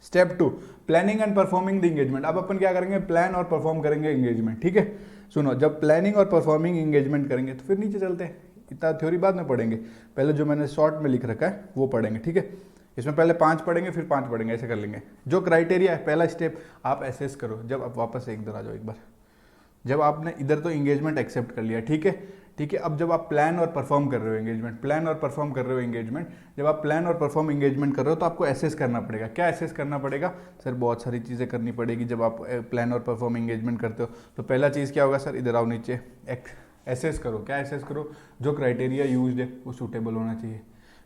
Step 2, planning and performing the engagement. अब अपन क्या करेंगे, प्लान और परफॉर्म करेंगे एंगेजमेंट, ठीक है। सुनो, जब प्लानिंग और परफॉर्मिंग एंगेजमेंट करेंगे तो फिर नीचे चलते हैं, इतना थ्योरी बाद में पढ़ेंगे, पहले जो मैंने शॉर्ट में लिख रखा है वो पढ़ेंगे, ठीक है। इसमें पहले 5 पढ़ेंगे फिर 5 पढ़ेंगे, ऐसे कर लेंगे। जो क्राइटेरिया है, पहला स्टेप आप एसेस करो। जब आप वापस से इधर आ जाओ एक बार, जब आपने इधर तो एंगेजमेंट एक्सेप्ट कर लिया, ठीक है, ठीक है। अब जब आप प्लान और परफॉर्म कर रहे हो एंगेजमेंट, प्लान और परफॉर्म कर रहे हो एंगेजमेंट, जब आप प्लान और परफॉर्म एंगेजमेंट कर रहे हो तो आपको एसेस करना पड़ेगा। क्या एसेस करना पड़ेगा सर? बहुत सारी चीज़ें करनी पड़ेगी जब आप प्लान और परफॉर्म एंगेजमेंट करते हो। तो पहला चीज़ क्या होगा सर, इधर आओ नीचे, एसेस करो। क्या एसेस करो? जो क्राइटेरिया यूज्ड है वो सूटेबल होना चाहिए।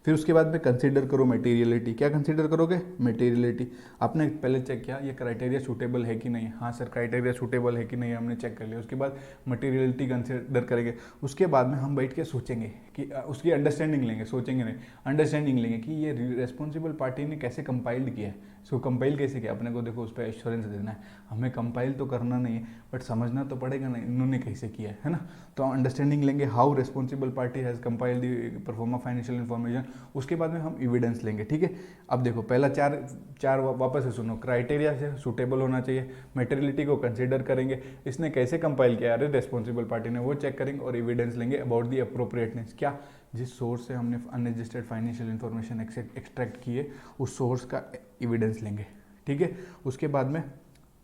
फिर उसके बाद में कंसीडर करो मटेरियलिटी। क्या कंसीडर करोगे? मटेरियलिटी। आपने पहले चेक किया ये क्राइटेरिया सूटेबल है कि नहीं, हाँ सर क्राइटेरिया सूटेबल है कि नहीं, हमने चेक कर लिया। उसके बाद मटेरियलिटी कंसीडर करेंगे। उसके बाद में हम बैठ के सोचेंगे कि उसकी अंडरस्टैंडिंग लेंगे, सोचेंगे नहीं, अंडरस्टैंडिंग लेंगे कि ये रेस्पॉन्सिबल पार्टी ने कैसे कंपाइल्ड किया है, इसको कंपाइल कैसे किया। अपने को देखो उस पर एश्योरेंस देना है, हमें कंपाइल तो करना नहीं है बट समझना तो पड़ेगा ना इन्होंने कैसे किया है ना। तो अंडरस्टैंडिंग लेंगे, how responsible party has compiled the pro forma financial information. उसके बाद में हम एविडेंस लेंगे, ठीक है। अब देखो पहला चार वापस से सुनो, क्राइटेरिया से सूटेबल होना चाहिए, मटेरियलिटी को कंसीडर करेंगे, इसने कैसे कंपाइल किया अरे रेस्पॉन्सिबल पार्टी ने, वो चेक करेंगे, और एविडेंस लेंगे अबाउट दी अप्रोप्रिएटनेस। क्या? जिस सोर्स से हमने अनएडजस्टेड फाइनेंशियल इन्फॉर्मेशन एक्सट्रैक्ट की है उस सोर्स का एविडेंस लेंगे, ठीक है। उसके बाद में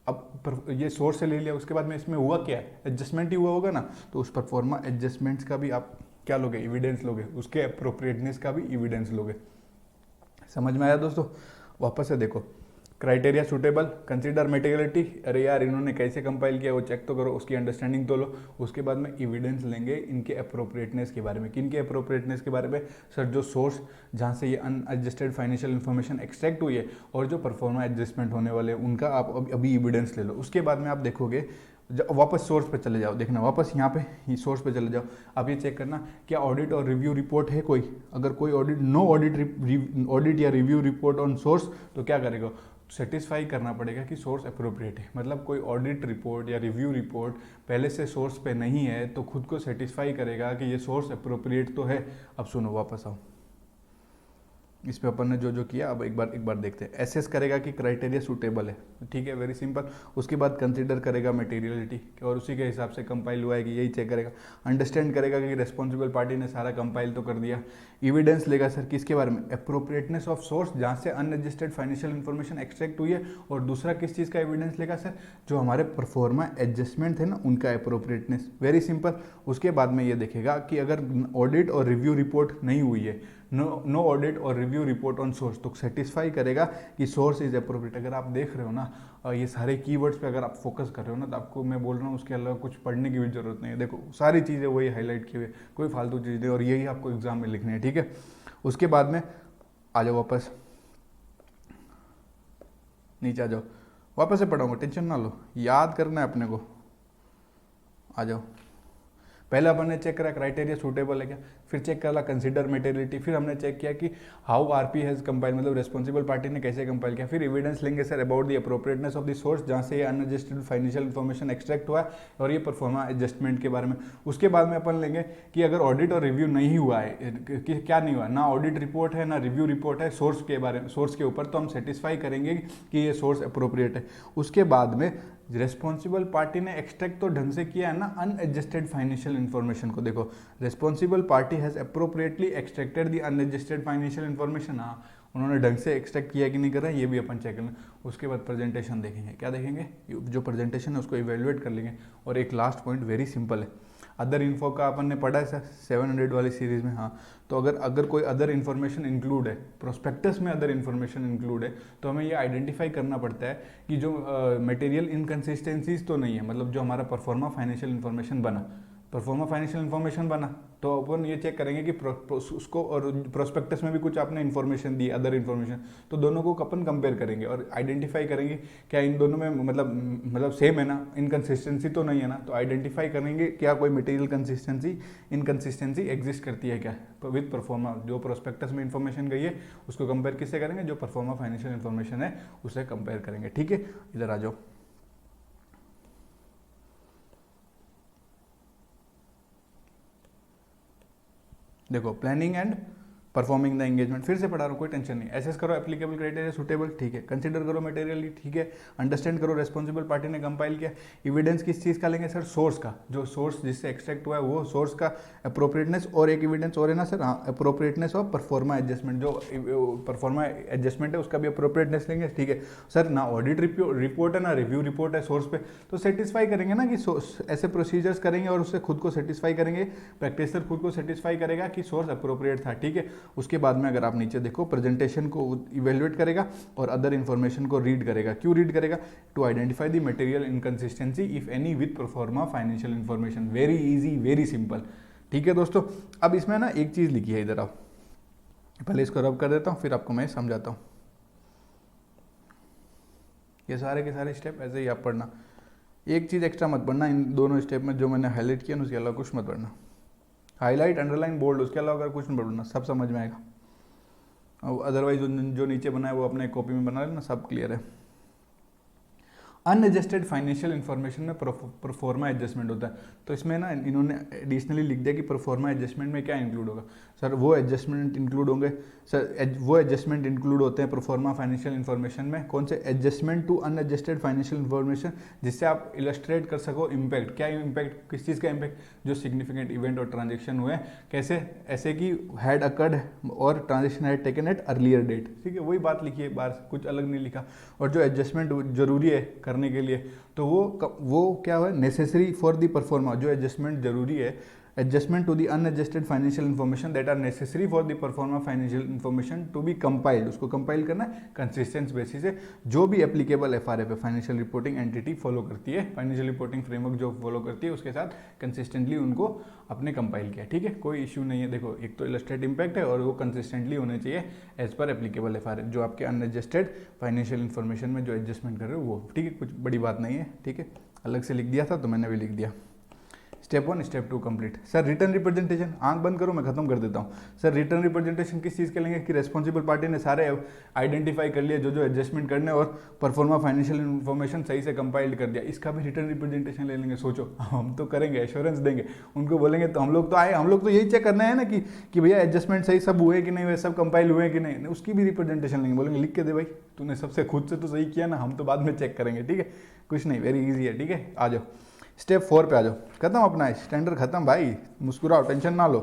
अब ये सोर्स से ले लिया, उसके बाद में इसमें हुआ क्या है, एडजस्टमेंट ही हुआ होगा ना, तो उस परफॉर्मा एडजस्टमेंट्स का भी आप क्या लोगे, एविडेंस लोगे, उसके अप्रोप्रिएटनेस का भी एविडेंस लोगे। समझ में आया दोस्तों? वापस से देखो, क्राइटेरिया सूटेबल, कंसीडर मटेरियलिटी, अरे यार इन्होंने कैसे कंपाइल किया वो चेक तो करो, उसकी अंडरस्टैंडिंग तो लो। उसके बाद में एविडेंस लेंगे इनके अप्रोप्रिएटनेस के बारे में। किन के अप्रोप्रिएटनेस के बारे में सर? जो सोर्स जहाँ से ये अनएडजस्टेड फाइनेंशियल इन्फॉर्मेशन एक्सट्रैक्ट हुई है और जो परफॉर्मा एडजस्टमेंट होने वाले उनका आप अभी एविडेंस ले लो। उसके बाद में आप देखोगे, वापस सोर्स पे चले जाओ, देखना वापस यहाँ पे ही सोर्स पे चले जाओ। आप ये चेक करना क्या ऑडिट और रिव्यू रिपोर्ट है कोई। अगर कोई नो ऑडिट या रिव्यू रिपोर्ट ऑन सोर्स, तो क्या करेगा, सेटिस्फाई करना पड़ेगा कि सोर्स अप्रोप्रिएट है। मतलब कोई ऑडिट रिपोर्ट या रिव्यू रिपोर्ट पहले से सोर्स पे नहीं है तो खुद को सेटिस्फाई करेगा कि ये सोर्स अप्रोप्रिएट तो है। अब सुनो, वापस आओ, इस पे अपन ने जो जो किया अब एक बार देखते हैं। एसेस करेगा कि क्राइटेरिया सूटेबल है, ठीक है, वेरी सिंपल। उसके बाद कंसीडर करेगा मटेरियलिटी और उसी के हिसाब से कंपाइल हुआ है कि यही चेक करेगा। अंडरस्टैंड करेगा कि रिस्पॉन्सिबल पार्टी ने सारा कंपाइल तो कर दिया। एविडेंस लेगा सर किसके बारे में, अप्रोप्रिएटनेस ऑफ सोर्स, जहाँ से अनरजिस्टर्ड फाइनेंशियल इन्फॉर्मेशन एक्सट्रैक्ट हुई है। और दूसरा किस चीज़ का एविडेंस लेगा सर, जो हमारे परफॉर्मा एडजस्टमेंट थे ना उनका अप्रोप्रिएटनेस, वेरी सिंपल। उसके बाद में ये देखेगा कि अगर ऑडिट और रिव्यू रिपोर्ट नहीं हुई है, नो ऑडिट और रिव्यू रिपोर्ट ऑन सोर्स, तो सेटिस्फाई करेगा कि सोर्स इज अप्रोप्रिएट। अगर आप देख रहे हो ना ये सारे कीवर्ड्स पे अगर आप फोकस कर रहे हो ना, तो आपको मैं बोल रहा हूँ उसके अलावा कुछ पढ़ने की भी जरूरत नहीं है। देखो सारी चीज़ें वही हाईलाइट की हुई है, कोई फालतू चीज़ नहीं, और यही आपको एग्जाम में लिखनी है, ठीक है। उसके बाद में आ जाओ वापस नीचे, आ जाओ वापस से पढ़ाऊंगा, टेंशन ना लो, याद करना है अपने को। आ जाओ, पहले अपन ने चेक करा क्राइटेरिया सूटेबल है क्या, फिर चेक करा कंसीडर मटेरियलिटी, फिर हमने चेक किया कि हाउ आरपी हैज कंपाइल, मतलब रिस्पॉन्सिबल पार्टी ने कैसे कंपाइल किया। फिर एविडेंस लेंगे sir about the appropriateness of the source, जहाँ से ये अनरजिस्टर्ड फाइनेंशियल इन्फॉर्मेशन एक्सट्रैक्ट हुआ है, और ये परफॉर्मा एडजस्टमेंट के बारे में। उसके बाद में अपन लेंगे कि अगर ऑडिट और रिव्यू नहीं हुआ है, कि क्या नहीं हुआ, ना ऑडिट रिपोर्ट है ना रिव्यू रिपोर्ट है सोर्स के बारे में, सोर्स के ऊपर, तो हम सेटिस्फाई करेंगे कि ये सोर्स अप्रोप्रिएट है। उसके बाद में रिस्पॉन्सिबल पार्टी ने एक्सट्रैक्ट तो ढंग से किया है ना अनएडजस्टेड फाइनेंशियल इन्फॉर्मेशन को। देखो responsible party has appropriately extracted the unadjusted financial information, हाँ उन्होंने ढंग से एक्सट्रैक्ट किया कि नहीं कर रहा है, ये भी अपन चेक कर लें। उसके बाद प्रेजेंटेशन देखेंगे, क्या देखेंगे, जो प्रेजेंटेशन है उसको इवेल्युएट कर लेंगे। और एक लास्ट पॉइंट वेरी सिंपल है, अदर इन्फो का अपन ने पढ़ा है सर 700 वाली सीरीज में, हाँ। तो अगर कोई अदर इन्फॉर्मेशन इंक्लूड है, प्रोस्पेक्टस में अदर इन्फॉर्मेशन इंक्लूड है, तो हमें ये आइडेंटिफाई करना पड़ता है कि जो मटेरियल इनकन्सिस्टेंसीज तो नहीं है, मतलब जो हमारा परफॉर्मा फाइनेंशियल इन्फॉर्मेशन बना, परफॉर्मा फाइनेंशियल इन्फॉर्मेशन बना, तो अपन ये चेक करेंगे कि उसको और प्रोस्पेक्टस में भी कुछ आपने इन्फॉर्मेशन दी, अदर इन्फॉर्मेशन, तो दोनों को अपन कंपेयर करेंगे और आइडेंटिफाई करेंगे क्या इन दोनों में मतलब सेम है ना, इनकन्सिस्टेंसी तो नहीं है ना। तो आइडेंटिफाई करेंगे क्या कोई मटेरियल इनकन्सिस्टेंसी एग्जिस्ट करती है क्या विद परफॉर्मा, जो प्रोस्पेक्टस में इन्फॉर्मेशन गई है उसको कंपेयर किससे करेंगे, जो परफॉर्मा फाइनेंशियल इन्फॉर्मेशन है उससे कंपेयर करेंगे, ठीक है। इधर आ जाओ, देखो planning and performing the engagement, फिर से पढ़ा रहा हूँ, कोई टेंशन नहीं। एसेस करो एप्लीकेबल क्राइटेरिया सूटेबल, ठीक है। कंसीडर करो मटेरियली, ठीक है। अंडरस्टैंड करो रिस्पॉन्सिबल पार्टी ने कंपाइल किया। एविडेंस किस चीज़ का लेंगे सर, सोर्स का, जो सोर्स जिससे एक्सट्रैक्ट हुआ है वो सोर्स का अप्रोप्रिएटनेस। और एक एविडेंस और है ना सर, हाँ, अप्रोप्रिएटनेस ऑफ परफॉर्मा एडजस्टमेंट, जो परफॉर्मा एडजस्टमेंट है उसका भी अप्रोप्रिएटनेस लेंगे, ठीक है सर। ना ऑडिट रिपोर्ट है ना रिव्यू रिपोर्ट है सोर्स पे, तो सेटिस्फाई करेंगे ना कि ऐसे प्रोसीजर्स करेंगे और उससे खुद को सेटिस्फाई करेंगे, प्रैक्टिसर खुद को सेटिस्फाई करेगा कि सोर्स अप्रोप्रिएट था, ठीक है। उसके बाद में अगर आप नीचे देखो प्रेजेंटेशन को इवेल्युएट करेगा और अदर इन्फॉर्मेशन को रीड करेगा। क्यों रीड करेगा, to identify the material inconsistency if any with pro forma financial information, very easy very simple, ठीक है दोस्तों। अब इसमें ना एक चीज लिखी है, इधर आओ, पहले इसको रब कर देता हूँ फिर आपको मैं समझाता हूँ। ये सारे के सारे स्टेप ऐसे ही आप पढ़ना, एक चीज एक्स्ट्रा मत पढ़ना इन दोनों स्टेप में, जो मैंने हाईलाइट किया ना उसके अलावा कुछ मत पढ़ना, हाईलाइट अंडरलाइन बोल्ड उसके अलावा अगर कुछ नहीं पढ़ना, सब समझ में आएगा। अदरवाइज जो नीचे बना है वो अपने कॉपी में बना लेना, सब क्लियर है। अनएडजस्टेड फाइनेंशियल इन्फॉर्मेशन में परफॉर्मा एडजस्टमेंट होता है, तो इसमें ना इन्होंने एडिशनली लिख दिया कि परफॉर्मा एडजस्टमेंट में क्या इंक्लूड होगा सर, वो एडजस्टमेंट इंक्लूड होंगे सर, वो एडजस्टमेंट इंक्लूड होते हैं परफॉर्मा फाइनेंशियल इन्फॉर्मेशन में। कौन से, adjustment to unadjusted financial information, जिससे आप इलस्ट्रेट कर सको इम्पैक्ट, क्या इम्पैक्ट, किस चीज़ का इम्पैक्ट, जो सिग्निफिकेंट इवेंट और ट्रांजेक्शन हुए, कैसे, ऐसे कि हैड अकर्ड और transaction had taken at earlier date, ठीक है, वही बात लिखी है, बार कुछ अलग नहीं लिखा। और जो एडजस्टमेंट जरूरी है करने के लिए, तो वो क्या है, नेसेसरी फॉर द परफॉर्मा, जो एडजस्टमेंट जरूरी है, adjustment to the unadjusted financial information that are necessary for the pro forma financial information to be compiled, उसको कंपाइल करना है कंसिस्टेंट बेसिस से, जो भी एप्लीकेबल एफआरएफ है, फाइनेंशियल रिपोर्टिंग एंटिटी फॉलो करती है, फाइनेंशियल रिपोर्टिंग फ्रेमवर्क जो फॉलो करती है उसके साथ कंसिस्टेंटली उनको अपने कंपाइल किया, ठीक है, कोई इश्यू नहीं है। देखो एक तो इलस्ट्रेट इम्पैक्ट है और वो कंसिस्टेंटली होने चाहिए एज पर एप्लीकेबल एफआरएफ, जो आपके अनएडजस्टेड फाइनेंशियल इन्फॉर्मेशन में जो एडजस्टमेंट कर रहे हो वो, ठीक है, कुछ बड़ी बात नहीं है, ठीक है, अलग से लिख दिया था तो मैंने भी लिख दिया। Step 1 step 2 complete. Sir written representation, आंख बंद करो मैं खत्म कर देता हूँ। सर रिटर्न रिप्रेजेंटेशन किस चीज़ के लेंगे कि रेस्पॉन्सिबल पार्टी ने सारे आइडेंटिफाई कर लिए जो जो एडजस्टमेंट करने और परफॉर्मा फाइनेंशियल इन्फॉर्मेशन सही से कंपाइल्ड कर दिया, इसका भी रिटर्न रिप्रेजेंटेशन ले लेंगे। सोचो हम तो करेंगे, एश्योरेंस देंगे उनको, बोलेंगे तो हम लोग तो आए, हम लोग तो यही चेक करना है ना कि भैया एडजस्टमेंट सही सब हुए कि नहीं हुए, सब कंपाइल हुए कि नहीं, उसकी भी रिप्रेजेंटेशन लेंगे। बोलेंगे लिख के दे भाई, तूने सबसे खुद से तो सही किया ना, हम तो बाद में चेक करेंगे। ठीक है, कुछ नहीं, वेरी इजी है। ठीक है, आ जाओ स्टेप 4 पे आ जाओ। खत्म अपना स्टैंडर्ड खत्म भाई, मुस्कुराओ, टेंशन ना लो।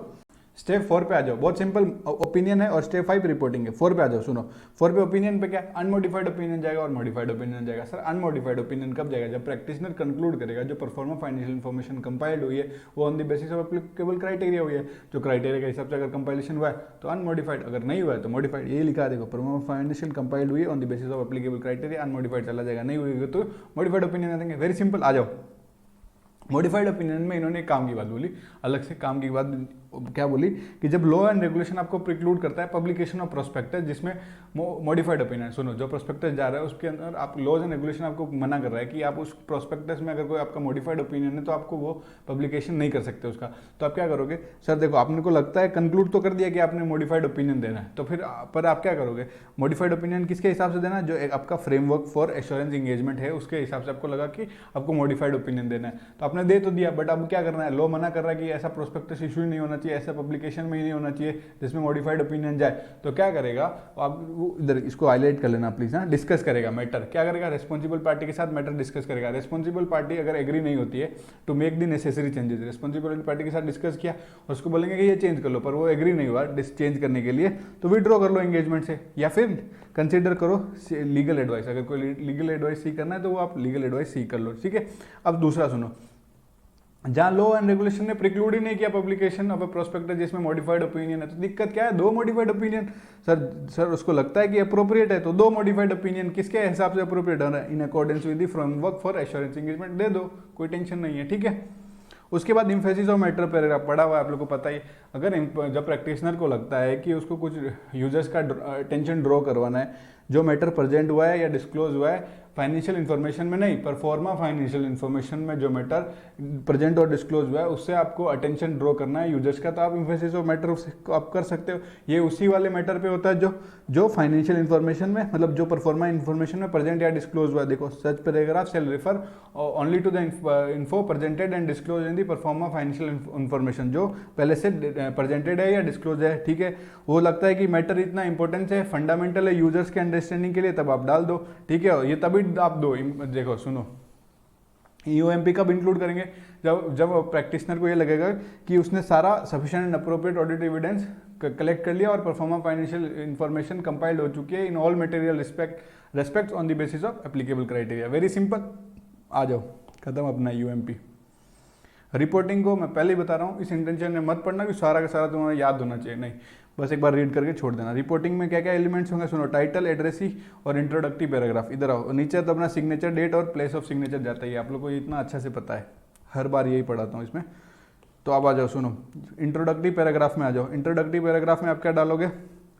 स्टेप 4 पे आ जाओ, बहुत सिंपल ओपिनियन है और स्टेप 5 रिपोर्टिंग है। 4 पे आ जाओ, सुनो 4 पे ओपिनियन पे क्या, अनमोडिफाइड ओपिनियन जाएगा और मॉडिफाइड ओपिनियन जाएगा। सर अनमोडिफाइड ओपिनियन कब जाएगा, जब प्रैक्टिशनर कंक्लूड करेगा जो परफॉर्मा फाइनेंशियल इन्फॉर्मेशन कंपाइल्ड हुई है वो on the basis of applicable criteria हुई है, जो क्राइटेरिया के हिसाब से अगर कंपाइलेशन हुआ है तो अनमोडिफाइड, अगर नहीं हुआ है तो मॉडिफाइड। ये लिखा देखो, परफॉर्मा फाइनेंशियल कंपाइल्ड हुई है on the basis of applicable criteria, unmodified चला जाएगा, नहीं हुई तो मॉडिफाइड ओपिनियन देंगे। वेरी सिंपल, आ जाओ। मॉडिफाइड ओपिनियन में इन्होंने काम की बात बोली, अलग से काम की बात क्या बोली कि जब लॉ एंड रेगुलेशन आपको प्रिक्लूड करता है पब्लिकेशन ऑफ प्रोस्पेक्टस, जिसमें मॉडिफाइड ओपिनियन, सुनो जो प्रोस्पेक्टस जा रहा है उसके अंदर आप लॉज एंड रेगुलेशन आपको मना कर रहा है कि आप उस प्रोस्पेक्टस में अगर कोई आपका मॉडिफाइड ओपिनियन है तो आपको वो पब्लिकेशन नहीं कर सकते उसका। तो आप क्या करोगे, सर देखो आपने को लगता है कंक्लूड तो कर दिया कि आपने मॉडिफाइड ओपिनियन देना है, तो फिर पर आप क्या करोगे, मॉडिफाइड ओपिनियन किसके हिसाब से देना है, जो एक आपका फ्रेमवर्क फॉर एश्योरेंस इंगेजमेंट है उसके हिसाब से आपको लगा कि आपको मॉडिफाइड ओपिनियन देना है। तो आपने दे तो दिया, बट अब क्या करना है, लॉ मना कर रहा है कि ऐसा प्रोस्पेक्टस इशू नहीं होना चाहिए, ऐसा पब्लिकेशन में ही नहीं होना चाहिए जिसमें मॉडिफाइड ओपिनियन जाए। तो क्या करेगा, आप इधर इसको हाईलाइट कर लेना प्लीज, हाँ, डिस्कस करेगा मैटर, क्या करेगा, रेस्पॉन्सिबल पार्टी के साथ मैटर डिस्कस करेगा। रेस्पॉन्सिबल पार्टी अगर एग्री नहीं होती है to make the necessary changes, responsible party के साथ डिस्कस किया और उसको बोलेंगे कि ये चेंज कर लो, पर वो एग्री नहीं हुआ चेंज करने के लिए, तो विड्रॉ कर लो एंगेजमेंट से, या फिर कंसिडर करो लीगल एडवाइस, अगर कोई लीगल एडवाइस सीख करना है तो वो आप लीगल एडवाइस सीख कर लो। ठीक है, अब दूसरा सुनो, जहां लॉ एंड रेगुलेशन ने प्रिक्लूड ही नहीं किया पब्लिकेशन ऑफ ए प्रोस्पेक्टस जिसमें मॉडिफाइड ओपिनियन है, तो दिक्कत क्या है, दो मॉडिफाइड ओपिनियन। सर उसको लगता है कि अप्रोप्रिएट है तो दो मॉडिफाइड ओपिनियन किसके हिसाब से अप्रोप्रिएट हो रहा है, in accordance with the framework for assurance engagement, दे दो, कोई टेंशन नहीं है। ठीक है, उसके बाद इम्फेसिस ऑफ मैटर पैराग्राफ पढ़ा हुआ है आप लोग को पता ही। अगर जब प्रैक्टिशनर को लगता है कि उसको कुछ यूजर्स का अटेंशन ड्रॉ करवाना है, जो मैटर प्रेजेंट हुआ है या डिस्क्लोज हुआ है फाइनेंशियल इन्फॉर्मेशन में नहीं, परफॉर्मा फाइनेंशियल इन्फॉर्मेशन में जो मैटर प्रेजेंट और डिस्क्लोज हुआ है उससे आपको अटेंशन ड्रॉ करना है यूजर्स का, तो आप इम्फेसिस ऑफ मैटर आप कर सकते हो। ये उसी वाले मैटर पे होता है जो फाइनेंशियल इन्फॉर्मेशन में, मतलब जो परफॉर्मा इन्फॉर्मेशन में प्रेजेंट या डिस्क्लोज हुआ है। देखो such paragraph shall refer only to the info presented and disclose in the pro forma financial information, जो पहले से प्रेजेंटेड है या डिस्क्लोज है। ठीक है, वो लगता है कि मैटर इतना इंपॉर्टेंट है, फंडामेंटल है यूजर्स के अंडरस्टैंडिंग के लिए, तब आप डाल दो। ठीक है, ये तभी आप दो। देखो सुनो, ईओएमपी कब इंक्लूड करेंगे, जब प्रैक्टिशनर को ये लगेगा कि उसने सारा sufficient and appropriate audit evidence collect कर लिया और परफॉर्मा फाइनेंशियल इन्फॉर्मेशन कंपाइल्ड हो चुकी है in all material respects on the basis of applicable criteria. Very simple, आ जाओ, खत्म अपना यूएमपी। रिपोर्टिंग को मैं पहले ही बता रहा हूँ, इस इंटेंशन में मत पढ़ना कि सारा का सारा तुम्हारा याद होना चाहिए, नहीं, बस एक बार रीड करके छोड़ देना। रिपोर्टिंग में क्या क्या एलिमेंट्स होंगे, सुनो, टाइटल, एड्रेसी और इंट्रोडक्टिव पैराग्राफ। इधर आओ, नीचे तो अपना सिग्नेचर, डेट और प्लेस ऑफ सिग्नेचर जाता है, आप लोग को इतना अच्छा से पता है, हर बार यही पढ़ाता हूँ इसमें। तो अब आ जाओ, सुनो, इंट्रोडक्टिव पैराग्राफ में आ जाओ। इंट्रोडक्टिव पैराग्राफ में आप क्या डालोगे,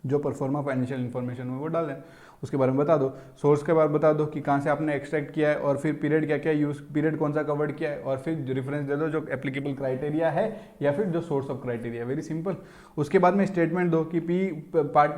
जो परफॉर्मा फाइनेंशियल इन्फॉर्मेशन है वो डाल दें, उसके बारे में बता दो, सोर्स के बारे में बता दो कि कहाँ से आपने एक्सट्रैक्ट किया है, और फिर पीरियड क्या क्या यूज, पीरियड कौन सा कवर्ड किया है, और फिर रेफरेंस दे दो जो एप्लीकेबल क्राइटेरिया है या फिर जो source of criteria. Very simple. उसके बाद में स्टेटमेंट दो कि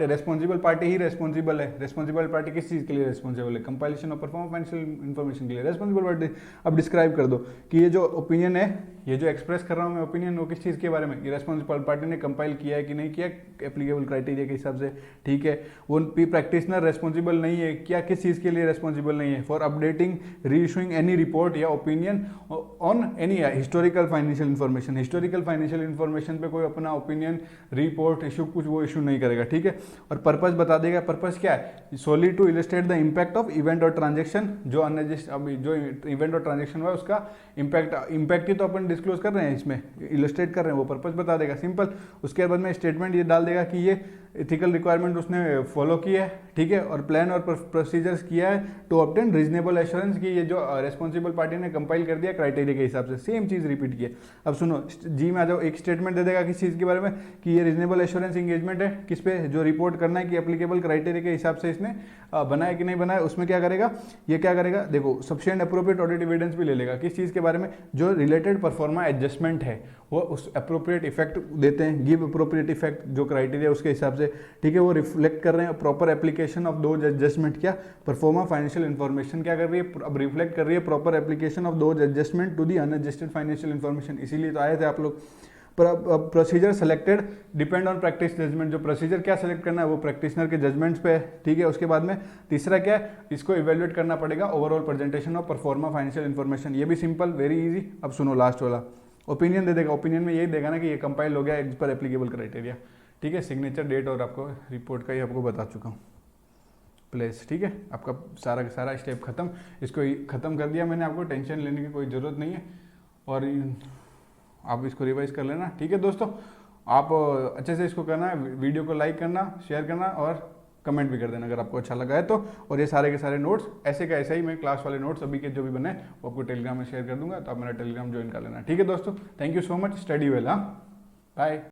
रेस्पॉन्सिबल पार्टी ही रेस्पॉन्सिबल है। रेस्पॉन्सिबल पार्टी किस चीज़ के लिए रेस्पॉन्सिबल है, compilation of pro forma financial information के लिए रेस्पॉन्सिबल पार्टी। अब डिस्क्राइब कर दो कि ये जो ओपिनियन है, ये जो एक्सप्रेस कर रहा हूँ मैं ओपिनियन, वो किस चीज़ के बारे में, ये रेस्पॉन्सिबल पार्टी ने कंपाइल किया है कि नहीं किया एप्लीकेबल क्राइटेरिया के हिसाब से। ठीक है, वो प्रैक्टिशनर रेस्पॉन्सिबल नहीं है क्या, किस चीज़ के लिए रेस्पॉन्सिबल नहीं है, फॉर अपडेटिंग री इशूइंग एनी रिपोर्ट या opinion on any historical financial information. Historical financial information पे कोई अपना ओपिनियन, रिपोर्ट इशू कुछ वो इशू नहीं करेगा। ठीक है, और पर्पस बता देगा। पर्पस क्या है, solely to illustrate the impact of event और ट्रांजेक्शन, जो अभी जो इवेंट और ट्रांजेक्शन हुआ उसका इम्पैक्ट ही तो अपन डिस्क्लोज कर रहे हैं, इसमें इलस्ट्रेट कर रहे हैं, वो पर्पस बता देगा, सिंपल। उसके बाद में स्टेटमेंट ये डाल देगा कि ये इथिकल रिक्वायरमेंट उसने फॉलो की है, ठीक है, और प्लान और प्रोसीजर्स किया है टू ऑब्टेन रीजनेबल एश्योरेंस की ये जो रिस्पॉन्सिबल पार्टी ने कंपाइल कर दिया क्राइटेरिया के हिसाब से, सेम चीज़ रिपीट की है। अब सुनो, जी में आ जाओ, एक स्टेटमेंट दे देगा किस चीज़ के बारे में कि ये रीजनेबल एश्योरेंस इंगेजमेंट है, किस पे जो रिपोर्ट करना है कि एप्लीकेबल क्राइटेरिया के हिसाब से इसने बनाया कि नहीं बनाया। उसमें क्या करेगा, ये क्या करेगा, देखो सफिशिएंट अप्रोप्रिएट ऑडिट एविडेंस भी ले लेगा किस चीज़ के बारे में, जो रिलेटेड परफॉर्मा एडजस्टमेंट है वो उस अप्रोप्रिएट इफेक्ट देते हैं, गिव अप्रोप्रिएट इफेक्ट जो क्राइटेरिया उसके हिसाब से, ठीक है, वो रिफ्लेक्ट कर रहे हैं proper application of those adjustment. क्या परफॉर्मा फाइनेंशियल इन्फॉर्मेशन क्या कर रही है, अब रिफ्लेक्ट कर रही है proper application of those adjustment to the unadjusted financial information. इसीलिए तो आए थे आप लोग। Procedure selected depend on practice judgement, जो प्रोसीजर क्या सेलेक्ट करना है वो प्रैक्टिशनर के जजमेंट्स पे है, ठीक है। उसके बाद में तीसरा क्या है, इसको इवेल्युएट करना पड़ेगा overall presentation of pro forma financial information. ये भी सिंपल, वेरी इजी। अब सुनो लास्ट वाला, ओपिनियन दे देगा। ओपिनियन में यही देगा ना कि ये कंपाइल हो गया इस पर एप्लीकेबल क्राइटेरिया, ठीक है। सिग्नेचर, डेट और आपको रिपोर्ट का ही आपको बता चुका हूँ, प्लेस, ठीक है। आपका सारा का सारा स्टेप खत्म, इसको खत्म कर दिया मैंने, आपको टेंशन लेने की कोई ज़रूरत नहीं है और आप इसको रिवाइज कर लेना, ठीक है दोस्तों। आप अच्छे से इसको करना है, वीडियो को लाइक करना, शेयर करना और कमेंट भी कर देना अगर आपको अच्छा लगा है तो। और ये सारे के सारे नोट्स ऐसे का ऐसा ही, मैं क्लास वाले नोट्स अभी के जो भी बने वो आपको टेलीग्राम में शेयर कर दूंगा, तो आप मेरा टेलीग्राम ज्वाइन कर लेना, ठीक है दोस्तों। Thank you so much, study well, हाँ, बाय।